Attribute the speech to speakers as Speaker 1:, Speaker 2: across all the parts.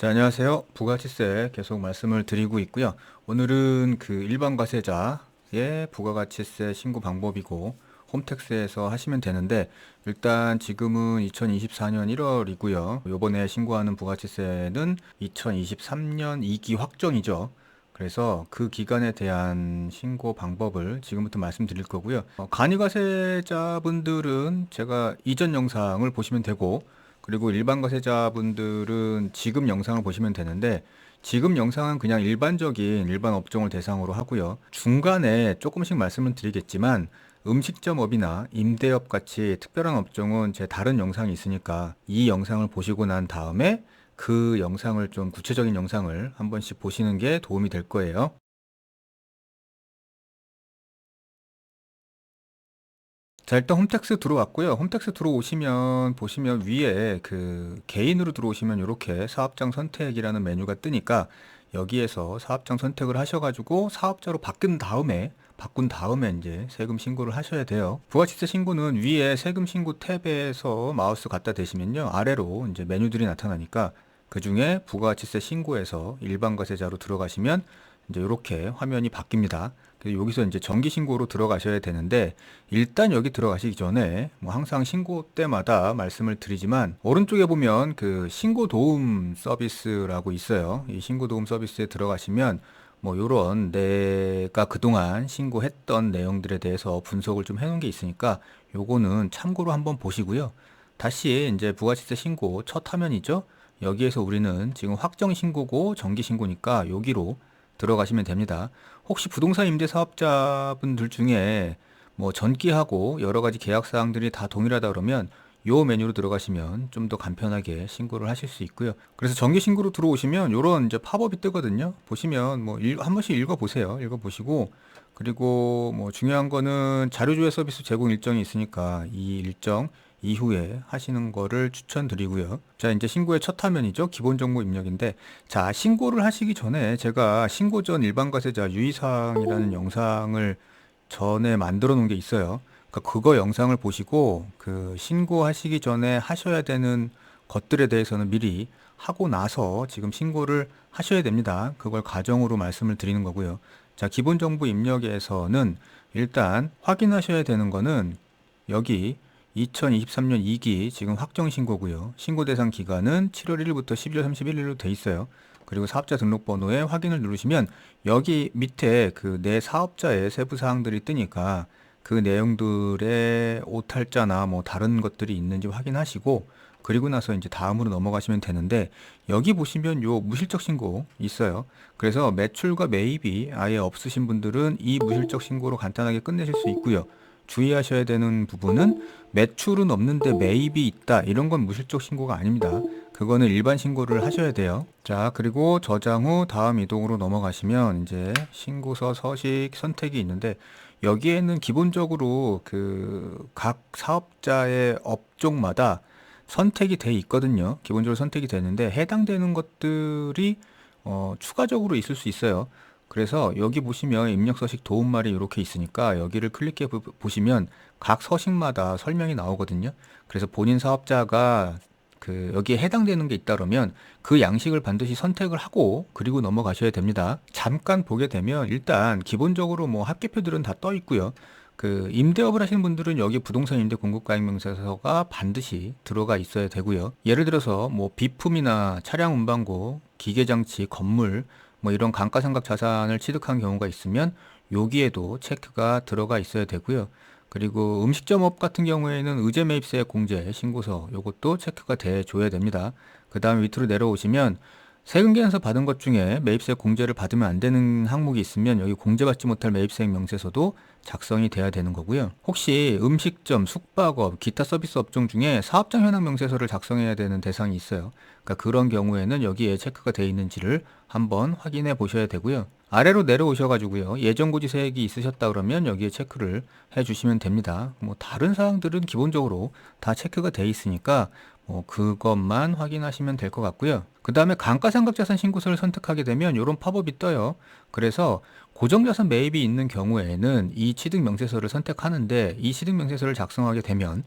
Speaker 1: 자, 안녕하세요. 부가치세 계속 말씀을 드리고 있고요. 오늘은 그 일반 과세자의 부가가치세 신고 방법이고 홈택스에서 하시면 되는데, 일단 지금은 2024년 1월이고요. 요번에 신고하는 부가치세는 2023년 2기 확정이죠. 그래서 그 기간에 대한 신고 방법을 지금부터 말씀드릴 거고요. 간이과세자분들은 제가 이전 영상을 보시면 되고, 그리고 일반 과세자분들은 지금 영상을 보시면 되는데, 지금 영상은 그냥 일반적인 일반 업종을 대상으로 하고요. 중간에 조금씩 말씀을 드리겠지만, 음식점업이나 임대업 같이 특별한 업종은 제 다른 영상이 있으니까 이 영상을 보시고 난 다음에 그 영상을 좀 구체적인 영상을 한 번씩 보시는 게 도움이 될 거예요. 자, 일단 홈택스 들어왔고요. 홈택스 들어오시면 보시면 위에 그 개인으로 들어오시면 이렇게 사업장 선택이라는 메뉴가 뜨니까 여기에서 사업장 선택을 하셔가지고 사업자로 바꾼 다음에 이제 세금 신고를 하셔야 돼요. 부가치세 신고는 위에 세금 신고 탭에서 마우스 갖다 대시면요, 아래로 이제 메뉴들이 나타나니까 그 중에 부가치세 신고에서 일반 과세자로 들어가시면 이제 이렇게 화면이 바뀝니다. 그래서 여기서 이제 정기 신고로 들어가셔야 되는데, 일단 여기 들어가시기 전에 뭐 항상 신고 때마다 말씀을 드리지만 오른쪽에 보면 그 신고 도움 서비스라고 있어요. 이 신고 도움 서비스에 들어가시면 뭐 요런 내가 그동안 신고했던 내용들에 대해서 분석을 좀 해놓은 게 있으니까 요거는 참고로 한번 보시고요. 다시 이제 부가치세 신고 첫 화면이죠. 여기에서 우리는 지금 확정 신고고 정기 신고니까 여기로 들어가시면 됩니다. 혹시 부동산 임대 사업자분들 중에 뭐 전기하고 여러 가지 계약 사항들이 다 동일하다 그러면 요 메뉴로 들어가시면 좀 더 간편하게 신고를 하실 수 있고요. 그래서 정기 신고로 들어오시면 요런 이제 팝업이 뜨거든요. 보시면 뭐 한 번씩 읽어 보세요. 읽어 보시고, 그리고 뭐 중요한 거는 자료 조회 서비스 제공 일정이 있으니까 이 일정 이후에 하시는 거를 추천드리고요. 자, 이제 신고의 첫 화면이죠. 기본 정보 입력인데, 자, 신고를 하시기 전에 제가 신고 전 일반 과세자 유의사항이라는 영상을 전에 만들어 놓은 게 있어요. 그러니까 그거 영상을 보시고 그 신고하시기 전에 하셔야 되는 것들에 대해서는 미리 하고 나서 지금 신고를 하셔야 됩니다. 그걸 가정으로 말씀을 드리는 거고요. 자, 기본 정보 입력에서는 일단 확인하셔야 되는 거는 여기 2023년 2기 지금 확정 신고고요. 신고 대상 기간은 7월 1일부터 12월 31일로 돼 있어요. 그리고 사업자 등록번호에 확인을 누르시면 여기 밑에 그 내 사업자의 세부 사항들이 뜨니까 그 내용들의 오탈자나 뭐 다른 것들이 있는지 확인하시고, 그리고 나서 이제 다음으로 넘어가시면 되는데, 여기 보시면 요 무실적 신고 있어요. 그래서 매출과 매입이 아예 없으신 분들은 이 무실적 신고로 간단하게 끝내실 수 있고요. 주의하셔야 되는 부분은 매출은 없는데 매입이 있다, 이런 건 무실적 신고가 아닙니다. 그거는 일반 신고를 하셔야 돼요. 자, 그리고 저장 후 다음 이동으로 넘어가시면 이제 신고서 서식 선택이 있는데, 여기에는 기본적으로 그 각 사업자의 업종마다 선택이 돼 있거든요. 기본적으로 선택이 되는데 해당되는 것들이 추가적으로 있을 수 있어요. 그래서 여기 보시면 입력 서식 도움말이 이렇게 있으니까 여기를 클릭해 보시면 각 서식마다 설명이 나오거든요. 그래서 본인 사업자가 그 여기에 해당되는 게 있다 그러면 그 양식을 반드시 선택을 하고 그리고 넘어가셔야 됩니다. 잠깐 보게 되면 일단 기본적으로 뭐 합계표들은 다 떠 있고요. 그 임대업을 하시는 분들은 여기 부동산 임대 공급가액명세서가 반드시 들어가 있어야 되고요. 예를 들어서 뭐 비품이나 차량 운반고, 기계장치, 건물 뭐 이런 감가상각 자산을 취득한 경우가 있으면 여기에도 체크가 들어가 있어야 되고요. 그리고 음식점업 같은 경우에는 의제 매입세 공제 신고서 요것도 체크가 돼 줘야 됩니다. 그 다음에 밑으로 내려오시면 세금계산서 받은 것 중에 매입세 공제를 받으면 안 되는 항목이 있으면 여기 공제받지 못할 매입세액 명세서도 작성이 돼야 되는 거고요. 혹시 음식점, 숙박업, 기타 서비스 업종 중에 사업장 현황 명세서를 작성해야 되는 대상이 있어요. 그러니까 그런 경우에는 여기에 체크가 되어 있는지를 한번 확인해 보셔야 되고요. 아래로 내려오셔가지고요, 예정고지세액이 있으셨다 그러면 여기에 체크를 해주시면 됩니다. 뭐 다른 사항들은 기본적으로 다 체크가 돼 있으니까 뭐 그것만 확인하시면 될 것 같고요. 그 다음에 감가상각자산 신고서를 선택하게 되면 이런 팝업이 떠요. 그래서 고정자산 매입이 있는 경우에는 이 취득명세서를 선택하는데, 이 취득명세서를 작성하게 되면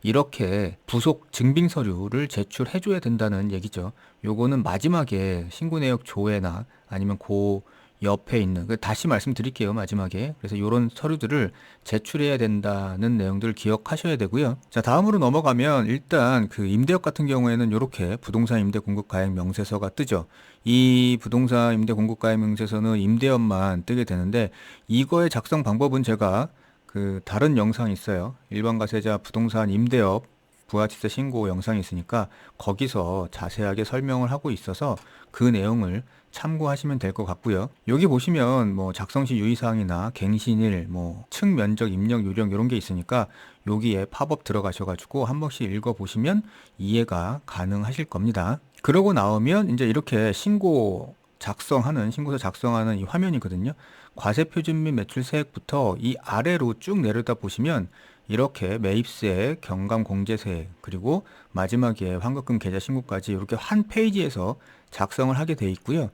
Speaker 1: 이렇게 부속 증빙 서류를 제출해 줘야 된다는 얘기죠. 요거는 마지막에 신고 내역 조회나 아니면 그 옆에 있는 다시 말씀드릴게요. 마지막에. 그래서 요런 서류들을 제출해야 된다는 내용들을 기억하셔야 되고요. 자, 다음으로 넘어가면 일단 그 임대업 같은 경우에는 요렇게 부동산 임대 공급 가액 명세서가 뜨죠. 이 부동산 임대 공급 가액 명세서는 임대업만 뜨게 되는데 이거의 작성 방법은 제가 그 다른 영상이 있어요. 일반 과세자 부동산 임대업 부가치세 신고 영상이 있으니까 거기서 자세하게 설명을 하고 있어서 그 내용을 참고하시면 될 것 같고요. 여기 보시면 뭐 작성 시 유의사항이나 갱신일, 뭐 층면적, 입력 요령 이런 게 있으니까 여기에 팝업 들어가셔가지고 한 번씩 읽어보시면 이해가 가능하실 겁니다. 그러고 나오면 이제 이렇게 신고서 작성하는 이 화면이거든요. 과세표준 및 매출세액부터 이 아래로 쭉 내려다 보시면 이렇게 매입세액, 경감공제세액, 그리고 마지막에 환급금 계좌 신고까지 이렇게 한 페이지에서 작성을 하게 돼 있고요.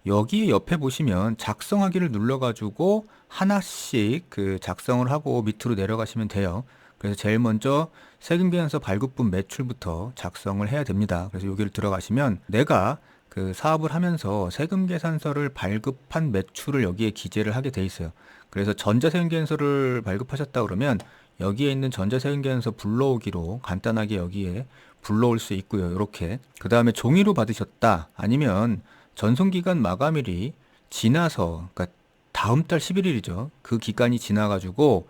Speaker 1: 여기 옆에 보시면 작성하기를 눌러가지고 하나씩 그 작성을 하고 밑으로 내려가시면 돼요. 그래서 제일 먼저 세금계산서 발급분 매출부터 작성을 해야 됩니다. 그래서 여기를 들어가시면 내가 그 사업을 하면서 세금계산서를 발급한 매출을 여기에 기재를 하게 돼 있어요. 그래서 전자세금계산서를 발급하셨다 그러면 여기에 있는 전자세금계산서 불러오기로 간단하게 여기에 불러올 수 있고요. 이렇게. 그 다음에 종이로 받으셨다. 아니면 전송기간 마감일이 지나서, 그러니까 다음 달 11일이죠. 그 기간이 지나가지고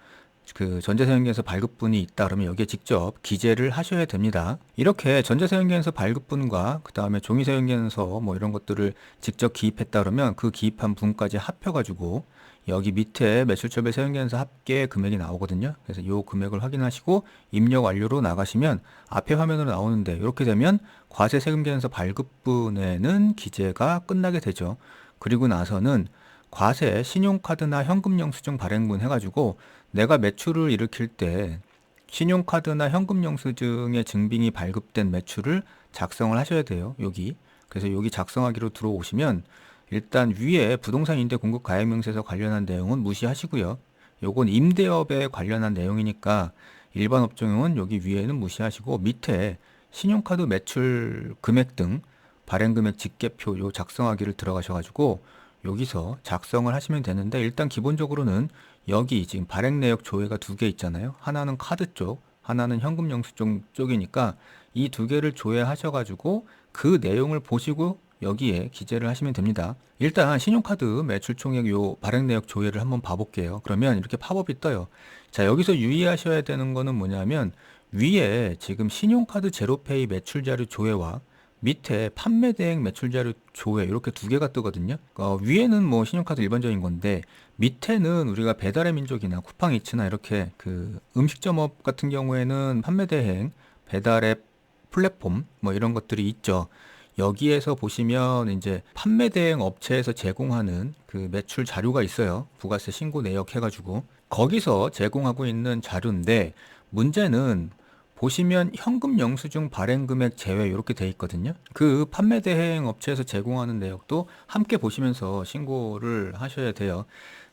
Speaker 1: 그 전자세금계산서 발급분이 있다 그러면 여기에 직접 기재를 하셔야 됩니다. 이렇게 전자세금계산서 발급분과 그 다음에 종이세금계산서 뭐 이런 것들을 직접 기입했다 그러면 그 기입한 분까지 합혀가지고 여기 밑에 매출처별 세금계산서 합계 금액이 나오거든요. 그래서 이 금액을 확인하시고 입력 완료로 나가시면 앞에 화면으로 나오는데 이렇게 되면 과세 세금계산서 발급분에는 기재가 끝나게 되죠. 그리고 나서는 과세 신용카드나 현금영수증 발행분 해가지고 내가 매출을 일으킬 때 신용카드나 현금영수증의 증빙이 발급된 매출을 작성을 하셔야 돼요. 여기. 그래서 여기 작성하기로 들어오시면 일단 위에 부동산 임대 공급 가액 명세서 관련한 내용은 무시하시고요. 요건 임대업에 관련한 내용이니까 일반 업종은 여기 위에는 무시하시고 밑에 신용카드 매출 금액 등 발행 금액 집계표 요 작성하기를 들어가셔가지고 여기서 작성을 하시면 되는데 일단 기본적으로는 여기 지금 발행 내역 조회가 두 개 있잖아요. 하나는 카드 쪽, 하나는 현금 영수증 쪽이니까 이 두 개를 조회하셔가지고 그 내용을 보시고 여기에 기재를 하시면 됩니다. 일단 신용카드 매출 총액 요 발행 내역 조회를 한번 봐볼게요. 그러면 이렇게 팝업이 떠요. 자, 여기서 유의하셔야 되는 거는 뭐냐면 위에 지금 신용카드 제로페이 매출 자료 조회와 밑에 판매 대행 매출 자료 조회 이렇게 두 개가 뜨거든요. 위에는 뭐 신용카드 일반적인 건데 밑에는 우리가 배달의 민족이나 쿠팡이츠나 이렇게 그 음식점업 같은 경우에는 판매 대행, 배달의 플랫폼 뭐 이런 것들이 있죠. 여기에서 보시면 이제 판매 대행 업체에서 제공하는 그 매출 자료가 있어요. 부가세 신고 내역 해가지고 거기서 제공하고 있는 자료인데 문제는 보시면 현금 영수증 발행 금액 제외 이렇게 돼 있거든요. 그 판매 대행 업체에서 제공하는 내역도 함께 보시면서 신고를 하셔야 돼요.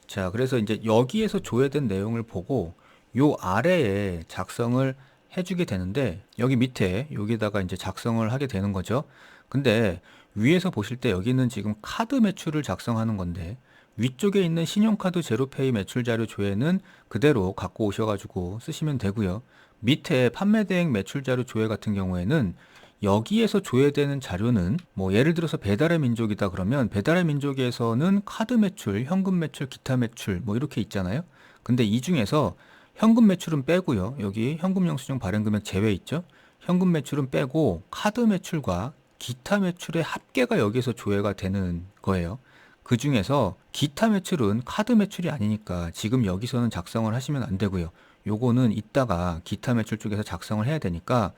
Speaker 1: 자, 그래서 이제 여기에서 조회된 내용을 보고 요 아래에 작성을 해주게 되는데 여기 밑에 여기다가 이제 작성을 하게 되는 거죠. 근데 위에서 보실 때 여기는 지금 카드 매출을 작성하는 건데 위쪽에 있는 신용카드 제로페이 매출 자료 조회는 그대로 갖고 오셔가지고 쓰시면 되고요. 밑에 판매 대행 매출 자료 조회 같은 경우에는 여기에서 조회되는 자료는 뭐 예를 들어서 배달의 민족이다 그러면 배달의 민족에서는 카드 매출, 현금 매출, 기타 매출 뭐 이렇게 있잖아요. 근데 이 중에서 현금 매출은 빼고요. 여기 현금 영수증 발행 금액 제외 있죠. 현금 매출은 빼고 카드 매출과 기타 매출의 합계가 여기서 조회가 되는 거예요. 그 중에서 기타 매출은 카드 매출이 아니니까 지금 여기서는 작성을 하시면 안 되고요. 요거는 이따가 기타 매출 쪽에서 작성을 해야 되니까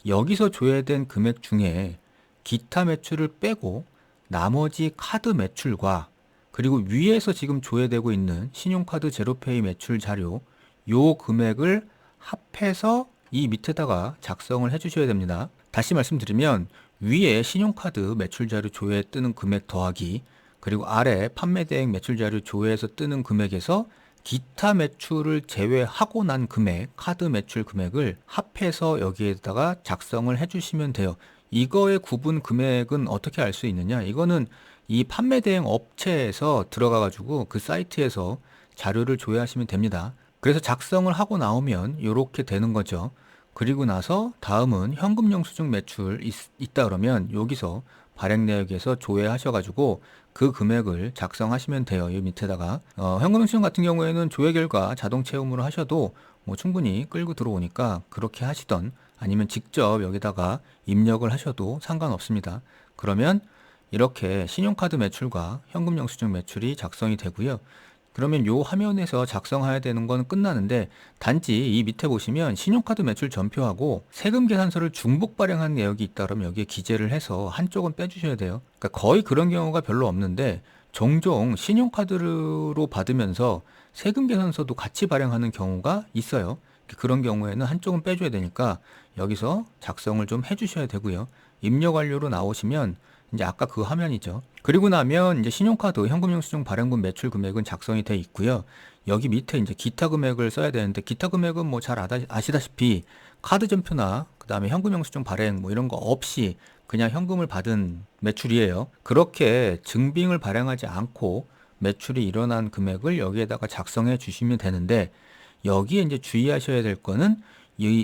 Speaker 1: 여기서 조회된 금액 중에 기타 매출을 빼고 나머지 카드 매출과 그리고 위에서 지금 조회되고 있는 신용카드 제로페이 매출 자료 요 금액을 합해서 이 밑에다가 작성을 해 주셔야 됩니다. 다시 말씀드리면 위에 신용카드 매출 자료 조회에 뜨는 금액 더하기 그리고 아래 판매 대행 매출 자료 조회에서 뜨는 금액에서 기타 매출을 제외하고 난 금액, 카드 매출 금액을 합해서 여기에다가 작성을 해주시면 돼요. 이거의 구분 금액은 어떻게 알 수 있느냐? 이거는 이 판매 대행 업체에서 들어가가지고 그 사이트에서 자료를 조회하시면 됩니다. 그래서 작성을 하고 나오면 이렇게 되는 거죠. 그리고 나서 다음은 현금 영수증 매출 있다 그러면 여기서 발행 내역에서 조회하셔가지고 그 금액을 작성하시면 돼요. 이 밑에다가 현금 영수증 같은 경우에는 조회 결과 자동 채움으로 하셔도 뭐 충분히 끌고 들어오니까 그렇게 하시던 아니면 직접 여기다가 입력을 하셔도 상관없습니다. 그러면 이렇게 신용카드 매출과 현금 영수증 매출이 작성이 되고요. 그러면 요 화면에서 작성해야 되는 건 끝나는데 단지 이 밑에 보시면 신용카드 매출 전표하고 세금 계산서를 중복 발행한 내역이 있다 그러면 여기에 기재를 해서 한쪽은 빼주셔야 돼요. 그러니까 거의 그런 경우가 별로 없는데 종종 신용카드로 받으면서 세금 계산서도 같이 발행하는 경우가 있어요. 그런 경우에는 한쪽은 빼줘야 되니까 여기서 작성을 좀 해주셔야 되고요. 입력 완료로 나오시면 이제 아까 그 화면이죠. 그리고 나면 이제 신용카드 현금영수증 발행분 매출 금액은 작성이 돼 있고요. 여기 밑에 이제 기타 금액을 써야 되는데 기타 금액은 뭐 잘 아시다시피 카드 전표나 그다음에 현금영수증 발행 뭐 이런 거 없이 그냥 현금을 받은 매출이에요. 그렇게 증빙을 발행하지 않고 매출이 일어난 금액을 여기에다가 작성해 주시면 되는데 여기에 이제 주의하셔야 될 거는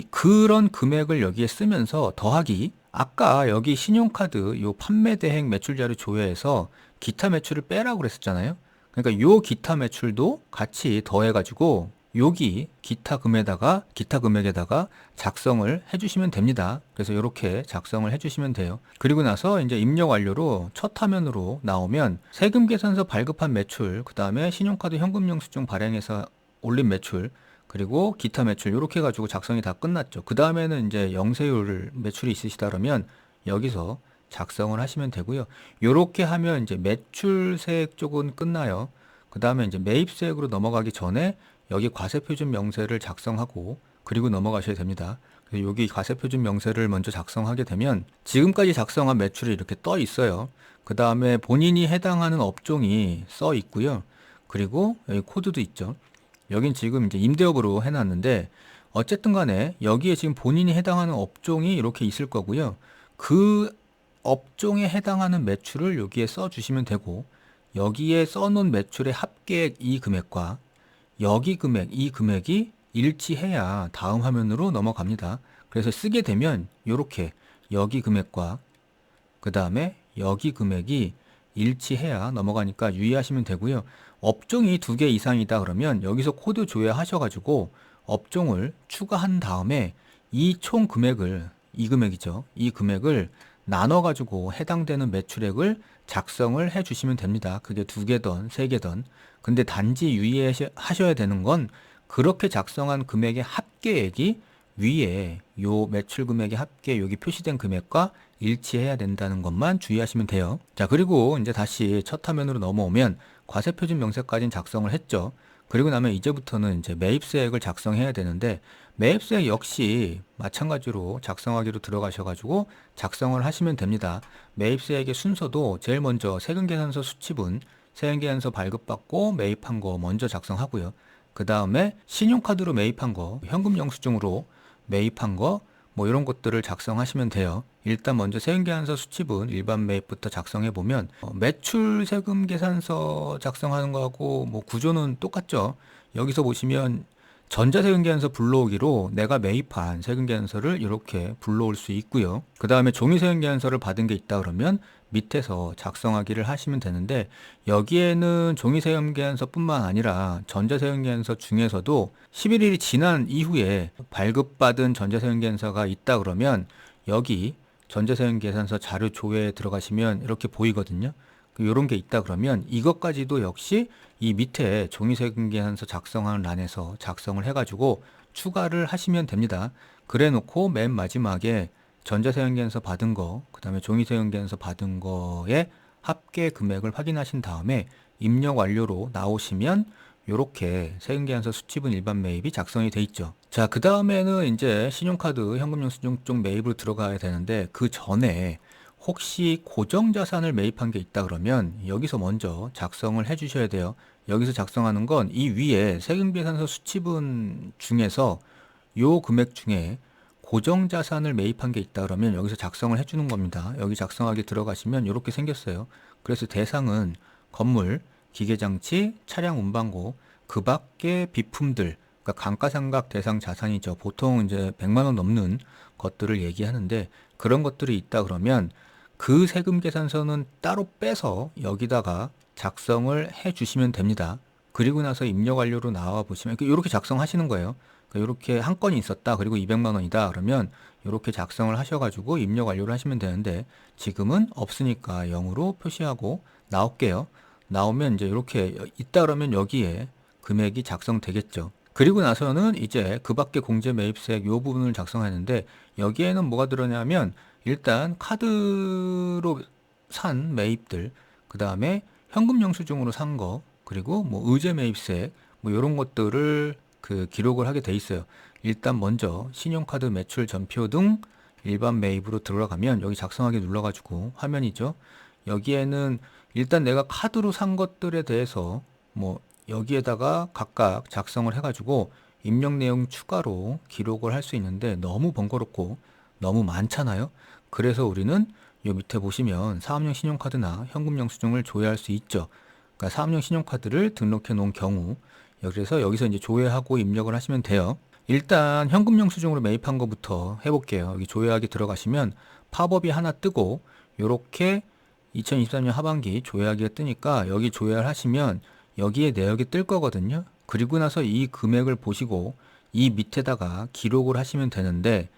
Speaker 1: 그런 금액을 여기에 쓰면서 더하기 아까 여기 신용카드 요 판매 대행 매출 자료 조회에서 기타 매출을 빼라고 그랬었잖아요. 그러니까 요 기타 매출도 같이 더해 가지고 여기 기타 금액에다가 작성을 해 주시면 됩니다. 그래서 이렇게 작성을 해 주시면 돼요. 그리고 나서 이제 입력 완료로 첫 화면으로 나오면 세금 계산서 발급한 매출, 그다음에 신용카드 현금 영수증 발행해서 올린 매출, 그리고 기타 매출 이렇게 해가지고 작성이 다 끝났죠. 그 다음에는 이제 영세율 매출이 있으시다 그러면 여기서 작성을 하시면 되고요. 이렇게 하면 이제 매출세액 쪽은 끝나요. 그 다음에 이제 매입세액으로 넘어가기 전에 여기 과세표준 명세를 작성하고 그리고 넘어가셔야 됩니다. 그래서 여기 과세표준 명세를 먼저 작성하게 되면 지금까지 작성한 매출이 이렇게 떠 있어요. 그 다음에 본인이 해당하는 업종이 써 있고요. 그리고 여기 코드도 있죠. 여긴 지금 이제 임대업으로 해놨는데 어쨌든 간에 여기에 지금 본인이 해당하는 업종이 이렇게 있을 거고요. 그 업종에 해당하는 매출을 여기에 써주시면 되고 여기에 써놓은 매출의 합계액 이 금액과 여기 금액 이 금액이 일치해야 다음 화면으로 넘어갑니다. 그래서 쓰게 되면 이렇게 여기 금액과 그 다음에 여기 금액이 일치해야 넘어가니까 유의하시면 되고요. 업종이 2개 이상이다 그러면 여기서 코드 조회하셔가지고 업종을 추가한 다음에 이 총 금액을, 이 금액이죠. 이 금액을 나눠가지고 해당되는 매출액을 작성을 해 주시면 됩니다. 그게 2개든 3개든. 근데 단지 유의하셔야 되는 건 그렇게 작성한 금액의 합계액이 위에 요 매출 금액의 합계 여기 표시된 금액과 일치해야 된다는 것만 주의하시면 돼요. 자, 그리고 이제 다시 첫 화면으로 넘어오면 과세표준 명세까지는 작성을 했죠. 그리고 나면 이제부터는 이제 매입세액을 작성해야 되는데 매입세액 역시 마찬가지로 작성하기로 들어가셔가지고 작성을 하시면 됩니다. 매입세액의 순서도 제일 먼저 세금계산서 수취분, 세금계산서 발급받고 매입한 거 먼저 작성하고요. 그 다음에 신용카드로 매입한 거, 현금 영수증으로 매입한 거, 뭐 이런 것들을 작성하시면 돼요. 일단 먼저 세금계산서 수취분 일반 매입부터 작성해 보면 매출 세금 계산서 작성하는 거하고 뭐 구조는 똑같죠. 여기서 보시면 전자세금계산서 불러오기로 내가 매입한 세금계산서를 이렇게 불러올 수 있고요. 그 다음에 종이세금계산서를 받은 게 있다 그러면 밑에서 작성하기를 하시면 되는데 여기에는 종이세금계산서뿐만 아니라 전자세금계산서 중에서도 11일이 지난 이후에 발급받은 전자세금계산서가 있다 그러면 여기 전자세금계산서 자료 조회에 들어가시면 이렇게 보이거든요. 이런 게 있다 그러면 이것까지도 역시 이 밑에 종이세금계산서 작성하는 란에서 작성을 해가지고 추가를 하시면 됩니다. 그래 놓고 맨 마지막에 전자세금계산서 받은 거, 그 다음에 종이세금계산서 받은 거의 합계 금액을 확인하신 다음에 입력 완료로 나오시면 이렇게 세금계산서 수취분 일반 매입이 작성이 돼 있죠. 자, 그 다음에는 이제 신용카드 현금영수증 쪽 매입으로 들어가야 되는데 그 전에 혹시 고정자산을 매입한 게 있다 그러면 여기서 먼저 작성을 해 주셔야 돼요. 여기서 작성하는 건 이 위에 세금계산서 수치분 중에서 요 금액 중에 고정자산을 매입한 게 있다 그러면 여기서 작성을 해 주는 겁니다. 여기 작성하기 들어가시면 이렇게 생겼어요. 그래서 대상은 건물, 기계장치, 차량 운반고, 그 밖의 비품들, 그러니까 감가상각 대상 자산이죠. 보통 이제 100만 원 넘는 것들을 얘기하는데 그런 것들이 있다 그러면 그 세금 계산서는 따로 빼서 여기다가 작성을 해 주시면 됩니다. 그리고 나서 입력 완료로 나와 보시면 이렇게 작성하시는 거예요. 이렇게 한 건이 있었다. 그리고 200만 원이다. 그러면 이렇게 작성을 하셔가지고 입력 완료를 하시면 되는데 지금은 없으니까 0으로 표시하고 나올게요. 나오면 이제 이렇게 있다 그러면 여기에 금액이 작성되겠죠. 그리고 나서는 이제 그 밖에 공제 매입세액 요 부분을 작성하는데 여기에는 뭐가 들어냐면 일단 카드로 산 매입들, 그 다음에 현금 영수증으로 산 거, 그리고 뭐 의제 매입세, 뭐 이런 것들을 기록을 하게 돼 있어요. 일단 먼저 신용카드 매출 전표 등 일반 매입으로 들어가면 여기 작성하기 눌러가지고 화면이죠. 여기에는 일단 내가 카드로 산 것들에 대해서 뭐 여기에다가 각각 작성을 해가지고 입력 내용 추가로 기록을 할 수 있는데 너무 번거롭고 너무 많잖아요. 그래서 우리는 요 밑에 보시면 사업용 신용카드나 현금 영수증을 조회할 수 있죠. 그러니까 사업용 신용카드를 등록해 놓은 경우 그래서 여기서 이제 조회하고 입력을 하시면 돼요. 일단 현금 영수증으로 매입한 것부터 해볼게요. 여기 조회하기 들어가시면 팝업이 하나 뜨고 요렇게 2023년 하반기 조회하기가 뜨니까 여기 조회를 하시면 여기에 내역이 뜰 거거든요. 그리고 나서 이 금액을 보시고 이 밑에다가 기록을 하시면 되는데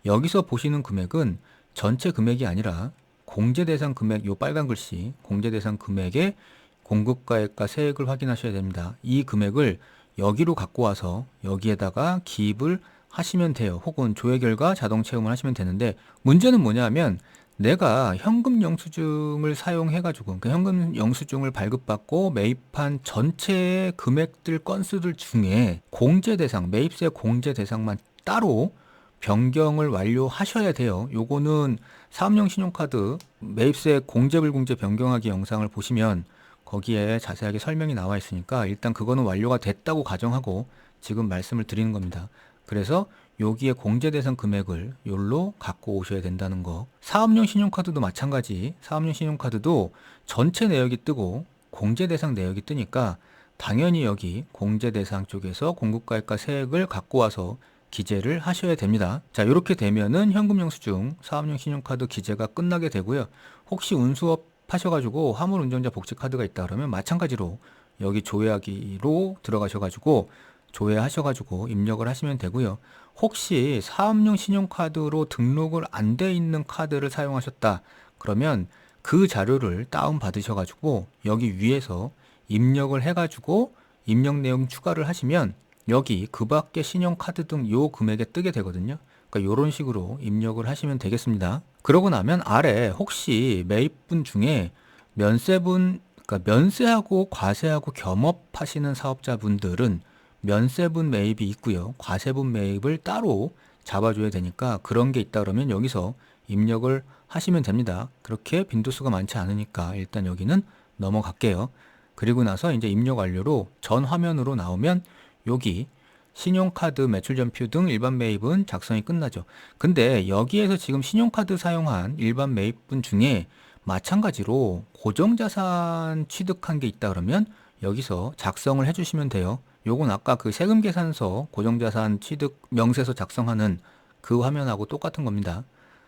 Speaker 1: 여기서 보시는 금액은 전체 금액이 아니라 공제 대상 금액, 요 빨간 글씨 공제 대상 금액의 공급가액과 세액을 확인하셔야 됩니다. 이 금액을 여기로 갖고 와서 여기에다가 기입을 하시면 돼요. 혹은 조회 결과 자동 채움을 하시면 되는데 문제는 뭐냐면 내가 현금 영수증을 사용해가지고 그 현금 영수증을 발급받고 매입한 전체 금액들 건수들 중에 공제 대상, 매입세 공제 대상만 따로 변경을 완료하셔야 돼요. 요거는 사업용 신용카드 매입세 공제 불공제 변경하기 영상을 보시면 거기에 자세하게 설명이 나와 있으니까 일단 그거는 완료가 됐다고 가정하고 지금 말씀을 드리는 겁니다. 그래서 여기에 공제 대상 금액을 요로 갖고 오셔야 된다는 거. 사업용 신용카드도 마찬가지. 사업용 신용카드도 전체 내역이 뜨고 공제 대상 내역이 뜨니까 당연히 여기 공제 대상 쪽에서 공급가액과 세액을 갖고 와서 기재를 하셔야 됩니다. 자, 이렇게 되면은 현금 영수증, 사업용 신용카드 기재가 끝나게 되고요. 혹시 운수업 하셔가지고 화물 운전자 복지 카드가 있다 그러면 마찬가지로 여기 조회하기로 들어가셔가지고 조회하셔가지고 입력을 하시면 되고요. 혹시 사업용 신용카드로 등록을 안 돼 있는 카드를 사용하셨다 그러면 그 자료를 다운 받으셔가지고 여기 위에서 입력을 해가지고 입력 내용 추가를 하시면 여기 그 밖에 신용카드 등 요 금액에 뜨게 되거든요. 그러니까 이런 식으로 입력을 하시면 되겠습니다. 그러고 나면 아래 혹시 매입분 중에 면세분, 그러니까 면세하고 과세하고 겸업하시는 사업자분들은 면세분 매입이 있고요. 과세분 매입을 따로 잡아줘야 되니까 그런 게 있다 그러면 여기서 입력을 하시면 됩니다. 그렇게 빈도수가 많지 않으니까 일단 여기는 넘어갈게요. 그리고 나서 이제 입력 완료로 전 화면으로 나오면 여기 신용카드 매출전표 등 일반 매입은 작성이 끝나죠. 근데 여기에서 지금 신용카드 사용한 일반 매입분 중에 마찬가지로 고정자산 취득한 게 있다 그러면 여기서 작성을 해주시면 돼요. 요건 아까 그 세금계산서 고정자산 취득 명세서 작성하는 그 화면하고 똑같은 겁니다.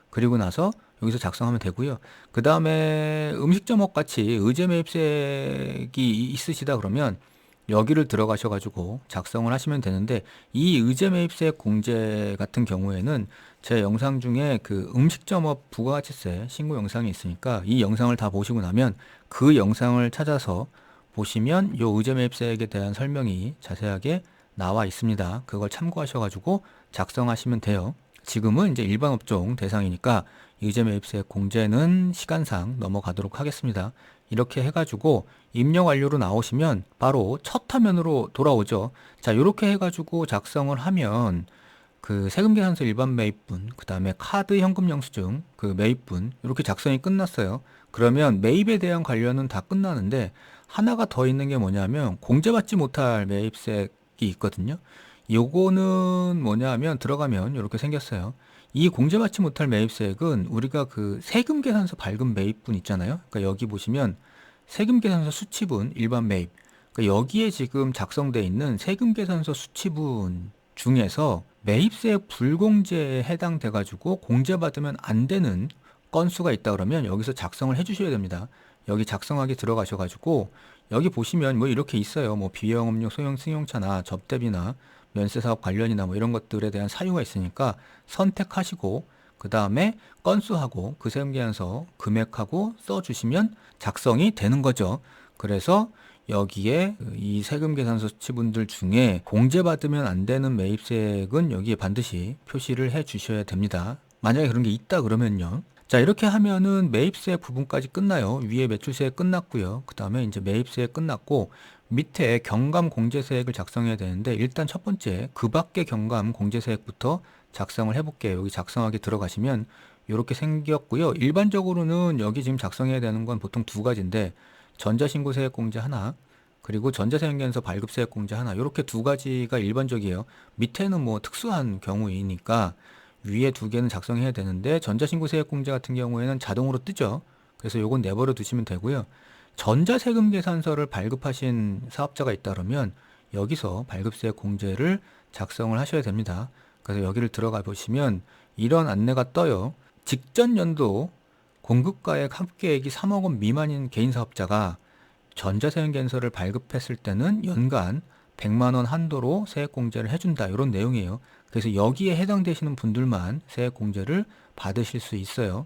Speaker 1: 그리고 나서 여기서 작성하면 되고요. 그 다음에 음식점업 같이 의제 매입세액이 있으시다 그러면 여기를 들어가셔가지고 작성을 하시면 되는데 이 의제 매입세액 공제 같은 경우에는 제 영상 중에 그 음식점업 부가가치세 신고 영상이 있으니까 이 영상을 다 보시고 나면 그 영상을 찾아서 보시면 요 의제 매입세액에 대한 설명이 자세하게 나와 있습니다. 그걸 참고하셔가지고 작성하시면 돼요. 지금은 이제 일반 업종 대상이니까 의제 매입세액 공제는 시간상 넘어가도록 하겠습니다. 이렇게 해가지고 입력 완료로 나오시면 바로 첫 화면으로 돌아오죠. 자, 이렇게 해가지고 작성을 하면 그 세금계산서 일반 매입분, 그 다음에 카드 현금 영수증, 그 매입분 이렇게 작성이 끝났어요. 그러면 매입에 대한 관련은 다 끝나는데 하나가 더 있는 게 뭐냐면 공제받지 못할 매입세액이 있거든요. 요거는 뭐냐면 들어가면 이렇게 생겼어요. 이 공제받지 못할 매입세액은 우리가 그 세금계산서 발급 매입분 있잖아요. 그러니까 여기 보시면 세금계산서 수취분 일반 매입. 그러니까 여기에 지금 작성돼 있는 세금계산서 수취분 중에서 매입세액 불공제에 해당돼 가지고 공제받으면 안 되는 건수가 있다 그러면 여기서 작성을 해 주셔야 됩니다. 여기 작성하기 들어가셔 가지고 여기 보시면 뭐 이렇게 있어요. 뭐 비영업용 소형 승용차나 접대비나 면세사업 관련이나 뭐 이런 것들에 대한 사유가 있으니까 선택하시고 그 다음에 건수하고 그 세금계산서 금액하고 써주시면 작성이 되는 거죠. 그래서 여기에 이 세금계산서 수취분들 중에 공제받으면 안 되는 매입세액은 여기에 반드시 표시를 해 주셔야 됩니다. 만약에 그런 게 있다 그러면요. 자, 이렇게 하면은 매입세액 부분까지 끝나요. 위에 매출세액 끝났고요. 그 다음에 이제 매입세액 끝났고 밑에 경감 공제세액을 작성해야 되는데 일단 첫 번째 그 밖의 경감 공제세액부터 작성을 해볼게요. 여기 작성하기 들어가시면 이렇게 생겼고요. 일반적으로는 여기 지금 작성해야 되는 건 보통 두 가지인데 전자신고세액 공제 하나, 그리고 전자세금계산서 발급세액 공제 하나, 이렇게 두 가지가 일반적이에요. 밑에는 뭐 특수한 경우이니까 위에 두 개는 작성해야 되는데 전자신고세액 공제 같은 경우에는 자동으로 뜨죠. 그래서 요건 내버려 두시면 되고요. 전자세금계산서를 발급하신 사업자가 있다 그러면 여기서 발급세액 공제를 작성을 하셔야 됩니다. 그래서 여기를 들어가 보시면 이런 안내가 떠요. 직전 연도 공급가액 합계액이 3억 원 미만인 개인 사업자가 전자세금계산서를 발급했을 때는 연간 100만 원 한도로 세액공제를 해준다. 이런 내용이에요. 그래서 여기에 해당되시는 분들만 세액공제를 받으실 수 있어요.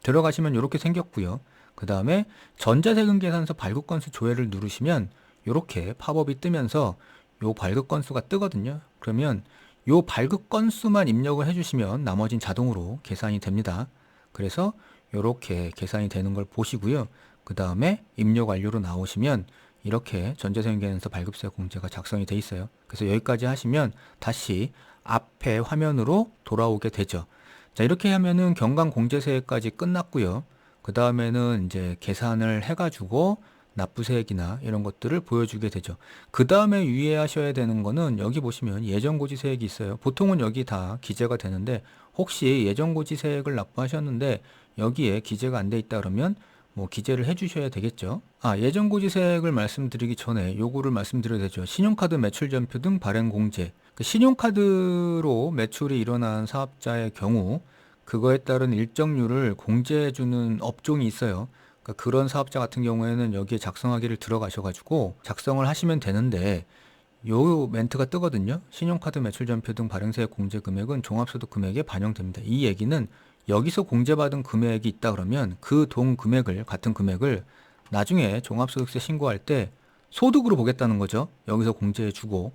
Speaker 1: 들어가시면 이렇게 생겼고요. 그 다음에 전자세금계산서 발급 건수 조회를 누르시면 이렇게 팝업이 뜨면서 요 발급 건수가 뜨거든요. 그러면 요 발급 건수만 입력을 해주시면 나머진 자동으로 계산이 됩니다. 그래서 이렇게 계산이 되는 걸 보시고요. 그 다음에 입력 완료로 나오시면 이렇게 전자세금계산서 발급세 공제가 작성이 돼 있어요. 그래서 여기까지 하시면 다시 앞에 화면으로 돌아오게 되죠. 자, 이렇게 하면은 경감 공제세액까지 끝났고요. 그 다음에는 이제 계산을 해가지고 납부세액이나 이런 것들을 보여주게 되죠. 그 다음에 유의하셔야 되는 거는 여기 보시면 예정고지세액이 있어요. 보통은 여기 다 기재가 되는데 혹시 예정고지세액을 납부하셨는데 여기에 기재가 안 돼 있다 그러면 뭐 기재를 해 주셔야 되겠죠. 예정고지세액을 말씀드리기 전에 요거를 말씀드려야 되죠. 신용카드 매출전표 등 발행공제. 그 신용카드로 매출이 일어난 사업자의 경우 그거에 따른 일정률을 공제해주는 업종이 있어요. 그러니까 그런 사업자 같은 경우에는 여기에 작성하기를 들어가셔가지고 작성을 하시면 되는데 요 멘트가 뜨거든요. 신용카드 매출전표 등 발행세액 공제 금액은 종합소득 금액에 반영됩니다. 이 얘기는 여기서 공제받은 금액이 있다 그러면 그 동 금액을 같은 금액을 나중에 종합소득세 신고할 때 소득으로 보겠다는 거죠. 여기서 공제해주고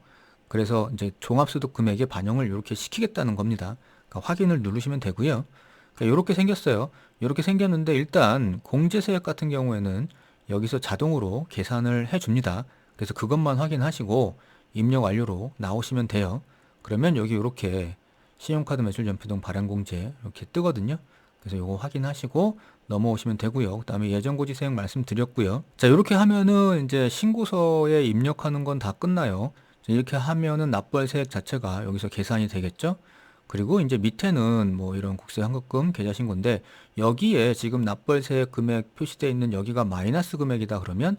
Speaker 1: 그래서 이제 종합소득 금액에 반영을 이렇게 시키겠다는 겁니다. 그러니까 확인을 누르시면 되고요. 그러니까 이렇게 생겼어요. 이렇게 생겼는데 일단 공제세액 같은 경우에는 여기서 자동으로 계산을 해줍니다. 그래서 그것만 확인하시고 입력 완료로 나오시면 돼요. 그러면 여기 이렇게 신용카드 매출전표 등 발행공제 이렇게 뜨거든요. 그래서 이거 확인하시고 넘어오시면 되고요. 그 다음에 예정고지세액 말씀드렸고요. 자, 이렇게 하면은 이제 신고서에 입력하는 건 다 끝나요. 이렇게 하면은 납부할 세액 자체가 여기서 계산이 되겠죠. 그리고 이제 밑에는 뭐 이런 국세 환급금 계좌 신고인데 여기에 지금 납부할 세액 금액 표시되어 있는 여기가 마이너스 금액이다 그러면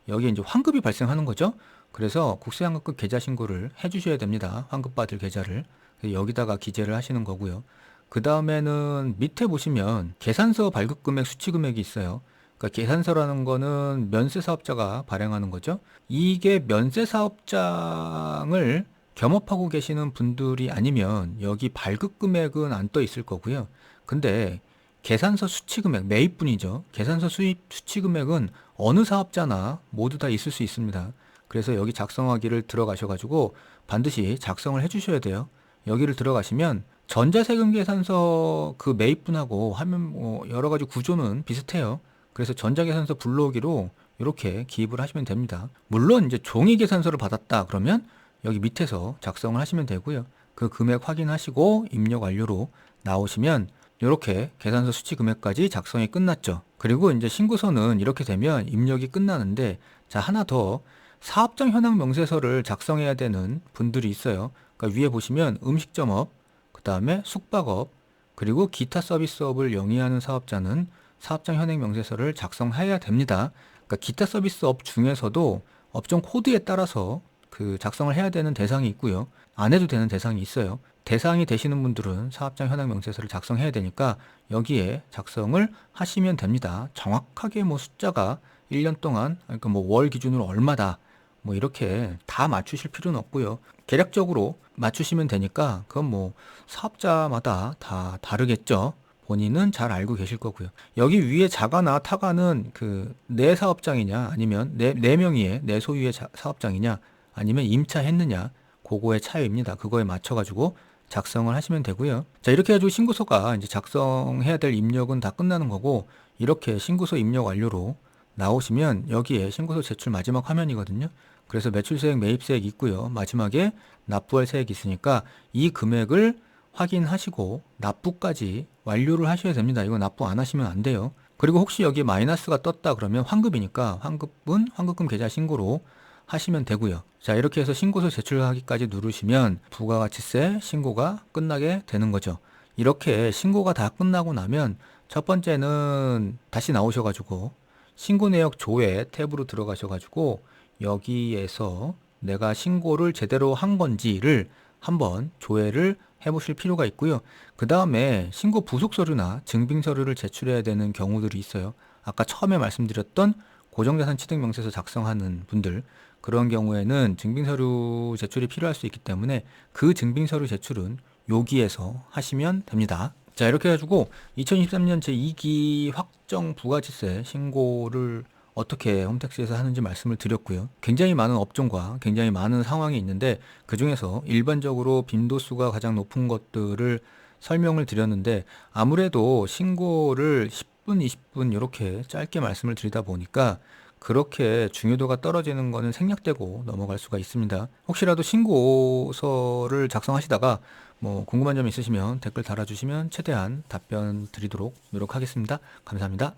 Speaker 1: 여기에 이제 환급이 발생하는 거죠. 그래서 국세 환급금 계좌 신고를 해 주셔야 됩니다. 환급받을 계좌를. 여기다가 기재를 하시는 거고요. 그 다음에는 밑에 보시면 계산서 발급 금액 수취 금액이 있어요. 그러니까 계산서라는 거는 면세 사업자가 발행하는 거죠. 이게 면세 사업장을 겸업하고 계시는 분들이 아니면 여기 발급 금액은 안 떠 있을 거고요. 근데 계산서 수취 금액, 매입분이죠. 계산서 수취 금액은 어느 사업자나 모두 다 있을 수 있습니다. 그래서 여기 작성하기를 들어가셔가지고 반드시 작성을 해주셔야 돼요. 여기를 들어가시면 전자세금계산서 그 매입분하고 하면 뭐 여러 가지 구조는 비슷해요. 그래서 전자계산서 불러오기로 이렇게 기입을 하시면 됩니다. 물론 이제 종이계산서를 받았다 그러면 여기 밑에서 작성을 하시면 되고요. 그 금액 확인하시고 입력 완료로 나오시면 이렇게 계산서 수치 금액까지 작성이 끝났죠. 그리고 이제 신고서는 이렇게 되면 입력이 끝나는데, 자, 하나 더 사업장 현황 명세서를 작성해야 되는 분들이 있어요. 그러니까 위에 보시면 음식점업, 그 다음에 숙박업, 그리고 기타 서비스업을 영위하는 사업자는 사업장 현황 명세서를 작성해야 됩니다. 그러니까 기타 서비스업 중에서도 업종 코드에 따라서 그 작성을 해야 되는 대상이 있고요. 안 해도 되는 대상이 있어요. 대상이 되시는 분들은 사업장 현황 명세서를 작성해야 되니까 여기에 작성을 하시면 됩니다. 정확하게 뭐 숫자가 1년 동안, 그러니까 뭐 월 기준으로 얼마다, 뭐 이렇게 다 맞추실 필요는 없고요. 개략적으로 맞추시면 되니까 그건 뭐 사업자마다 다 다르겠죠. 본인은 잘 알고 계실 거고요. 여기 위에 자가나 타가는 그 내 사업장이냐, 아니면 내 명의의 내 소유의 사업장이냐, 아니면 임차했느냐, 그거의 차이입니다. 그거에 맞춰가지고 작성을 하시면 되고요. 자, 이렇게 해가지고 신고서가 이제 작성해야 될 입력은 다 끝나는 거고, 이렇게 신고서 입력 완료로 나오시면 여기에 신고서 제출 마지막 화면이거든요. 그래서 매출세액, 매입세액 있고요. 마지막에 납부할 세액이 있으니까 이 금액을 확인하시고 납부까지 완료를 하셔야 됩니다. 이거 납부 안 하시면 안 돼요. 그리고 혹시 여기에 마이너스가 떴다 그러면 환급이니까 환급은 환급금 계좌 신고로 하시면 되고요. 자, 이렇게 해서 신고서 제출하기까지 누르시면 부가가치세 신고가 끝나게 되는 거죠. 이렇게 신고가 다 끝나고 나면 첫 번째는 다시 나오셔가지고 신고 내역 조회 탭으로 들어가셔가지고 여기에서 내가 신고를 제대로 한 건지를 한번 조회를 해보실 필요가 있고요. 그 다음에 신고 부속 서류나 증빙 서류를 제출해야 되는 경우들이 있어요. 아까 처음에 말씀드렸던 고정자산 취득명세서 작성하는 분들, 그런 경우에는 증빙 서류 제출이 필요할 수 있기 때문에 그 증빙 서류 제출은 여기에서 하시면 됩니다. 자, 이렇게 해가지고 2023년 제2기 확정 부가지세 신고를 어떻게 홈택스에서 하는지 말씀을 드렸고요. 굉장히 많은 업종과 굉장히 많은 상황이 있는데 그 중에서 일반적으로 빈도수가 가장 높은 것들을 설명을 드렸는데, 아무래도 신고를 10분, 20분 이렇게 짧게 말씀을 드리다 보니까 그렇게 중요도가 떨어지는 거는 생략되고 넘어갈 수가 있습니다. 혹시라도 신고서를 작성하시다가 뭐 궁금한 점 있으시면 댓글 달아주시면 최대한 답변 드리도록 노력하겠습니다. 감사합니다.